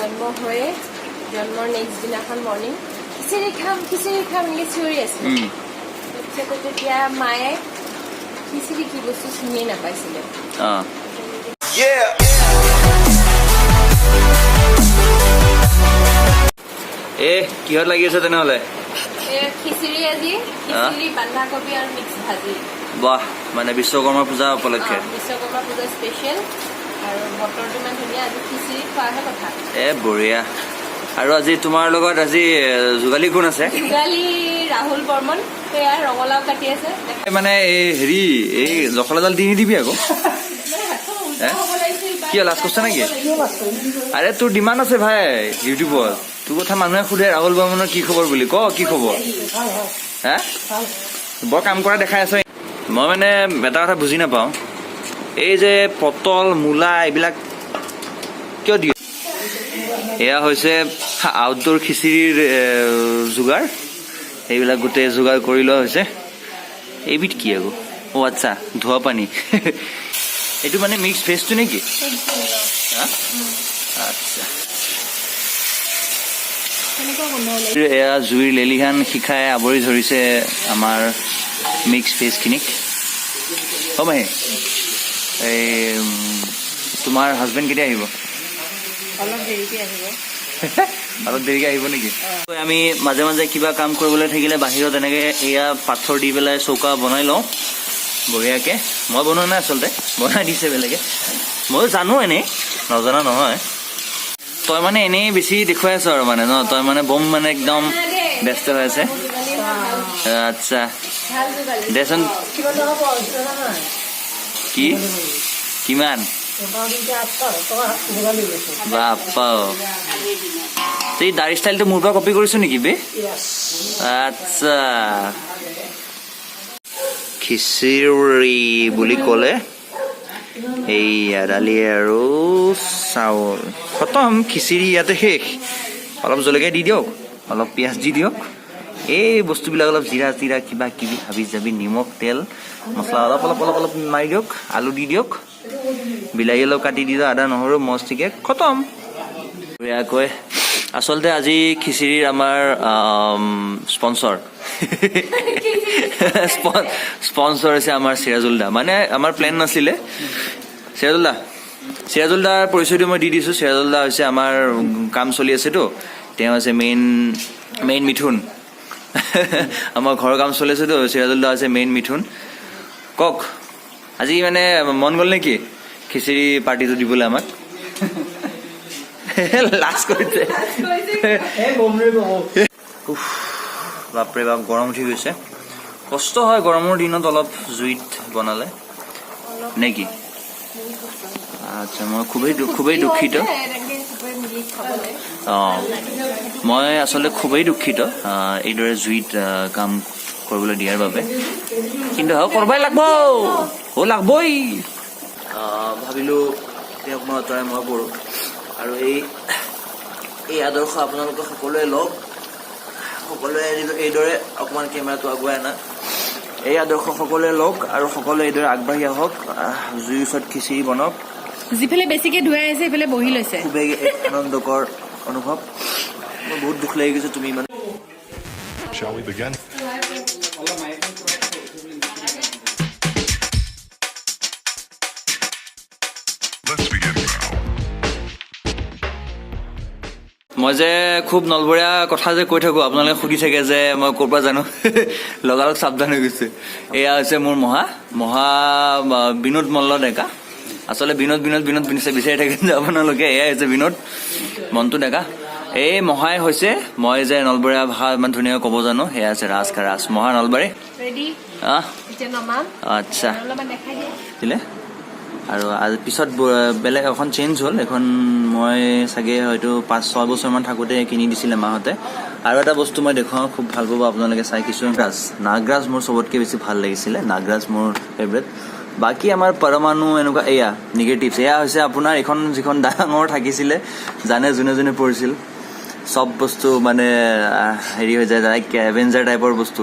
জন্ম হয়ে জন্মৰ নেক্সট দিনাখন মৰ্ণিং খিচিৰি খাম এনেকৈ চিঞৰি আছিলে তাৰপিছতে তেতিয়া মায়ে খিচিৰি কি বস্তু চিনিয়ে নাপাইছিলে কিহত লাগি আছে তেনেহ'লে খিচিৰি আজি খিচিৰি বন্ধাকবি আৰু মিক্স ভাজি বাহ মানে বিশ্বকৰ্মা পূজা উপলক্ষে বিশ্বকৰ্মা পূজা স্পেচিয়েল আৰু বতৰটো ইমান ধুনীয়া আজি খিচিৰি খোৱাহে কথা বঢ়িয়া আৰু আজি তোমাৰ লগত আজি যোগালী কোন আছে যোগালী ৰাহুল বৰ্মন সেয়া ৰঙালাও কাটি আছে মানে এই হেৰি এই জখলাডাল দি নিদিবি আকৌ কি লাজ কৰিছা নেকি আৰে তোৰ ডিমাণ্ড আছে ভাই ইউটিউবত তোৰ কথা মানুহে সোধে ৰাহুল বৰ্মনৰ কি খবৰ বুলি ক কি খবৰ হে বৰ কাম কৰা দেখাই আছ মই মানে এটা কথা বুজি নাপাওঁ এই যে পটল মূলা এইবিলাক কিয় দিয়ে এয়া হৈছে আউটডোৰ খিচিৰিৰ যোগাৰ এইবিলাক গোটেই যোগাৰ কৰি লোৱা হৈছে এইবিধ কি আকৌ আচ্ছা ধোৱা পানী এইটো মানে মিক্স ভেজটো নেকি আচ্ছা এয়া জুইৰ লেলিহান শিখাই আৱৰি ধৰিছে আমাৰ মিক্স ভেজখিনিক মাহী এই তোমাৰ হাজবেণ্ড কেতিয়া আহিব অলপ দেৰিকে আহিব নেকি আমি মাজে মাজে কিবা কাম কৰিবলৈ থাকিলে বাহিৰত এনেকে এয়া পাথৰ দি পেলাই চৌকা বনাই লওঁ বঢ়িয়াকে মই বনোৱা নাই আচলতে বনাই দিছে বেলেগে ময়ো জানো এনেই নজনা নহয় তই মানে এনেই বেছি দেখুৱাই আছ আৰু মানে ন তই মানে বম মানে একদম ব্যস্ত হৈ আছে আচ্ছা দেচোন কি কিমান বাপ্পা এই দাড়ি ষ্টাইলটো মোৰ পৰা কপি কৰিছো নেকি বে আচ্ছা খিচিৰি বুলি ক'লে এইয়া দালি আৰু চাউল খতম খিচিৰি ইয়াতে শেষ অলপ জলকীয়া দি দিয়ক অলপ পিঁয়াজ দি দিয়ক এই বস্তুবিলাক অলপ জিৰা চিৰা কিবা কিবি হাবি জাবি নিমখ তেল মছলা অলপ অলপ অলপ অলপ মাৰি দিয়ক আলু দি দিয়ক বিলাহী অলপ কাটি দি দিয়ক আদা নহৰু মস্তিকে খতম বঢ়িয়াকৈ আচলতে আজি খিচিৰিৰ আমাৰ স্পনচৰ স্পনচৰ হৈছে আমাৰ চিৰাজুল দা মানে আমাৰ প্লেন নাছিলে চিৰাজুল দাৰ পৰিচয়টো মই দি দিছোঁ চিৰাজুল দা হৈছে আমাৰ কাম চলি আছেতো তেওঁ হৈছে মেইন মিথুন আমাৰ ঘৰৰ কাম চলি আছেতো চিৰাজুল দা হৈছে মেইন মিথুন কওক আজি মানে মন গ'ল নেকি খিচিৰি পাৰ্টিটো দিবলৈ আমাক লাজ কৰিছে বাপৰে বাপ গৰম উঠি গৈছে কষ্ট হয় গৰমৰ দিনত অলপ জুইত বনালে নেকি আচ্ছা মই খুবেই দুখিত মই আচলতে খুবেই দুখিত এইদৰে জুইত কাম কৰিবলৈ দিয়াৰ বাবে কিন্তু কৰবাই লাগবই ভাবিলো তেওঁক মই আঁতৰাই মই পঢ়ো আৰু এই আদৰ্শ আপোনালোকে সকলোৱে লওক সকলোৱে এইদৰে অকণমান কেমেৰাটো আগুৱাই আনা এই আদৰ্শ সকলোৱে লওক আৰু সকলোৱে এইদৰে আগবাঢ়ি আহক জুইৰ ওচৰত খিচিৰি বনাওক যিফালে বেছিকে ধুৱাই আছে সেইফালে বহি লৈছে খুবেই আনন্দকৰ অনুভৱ মোৰ বহুত দুখ লাগি গৈছে তুমি ইমান Shall we begin? Let's begin now. মই যে খুব নলবৰীয়া কথা যে কৈ থাকো আপোনালোকে সুধি থাকে যে মই ক'ৰ পৰা জানো লগালগ সাৱধান হৈ গৈছে এয়া হৈছে মোৰ মহা বিনোদ মল্ল ডেকা আচলতে বিনোদ বিচাৰি থাকে যে আপোনালোকে এয়া হৈছে বিনোদ মন্টু ডেকা এই মহাই হৈছে মই যে নলবৰীয়া ভাষা ইমান ধুনীয়াকৈ ক'ব জানো সেয়া আছে ৰাজ মহা নলবাৰী আচ্ছা দিলে আৰু আজি পিছত বেলেগ এখন চেঞ্জ হ'ল এখন মই চাগে হয়তো 5-6 বছৰমান থাকোঁতে কিনি দিছিলে মাহঁতে আৰু এটা বস্তু মই দেখুৱাওঁ খুব ভাল পাব আপোনালোকে চাই কিছু নাগৰাজ মোৰ চবতকৈ বেছি ভাল লাগিছিলে নাগৰাজ মোৰ ফেভৰেট বাকী আমাৰ পৰমাণু এনেকুৱা এয়া নিগেটিভছ এয়া হৈছে আপোনাৰ এইখন যিখন ডাঙৰ থাকিছিলে জানে যোনে পঢ়িছিল চব বস্তু মানে হেৰি হৈ যায় লাইক এভেঞ্জাৰ টাইপৰ বস্তু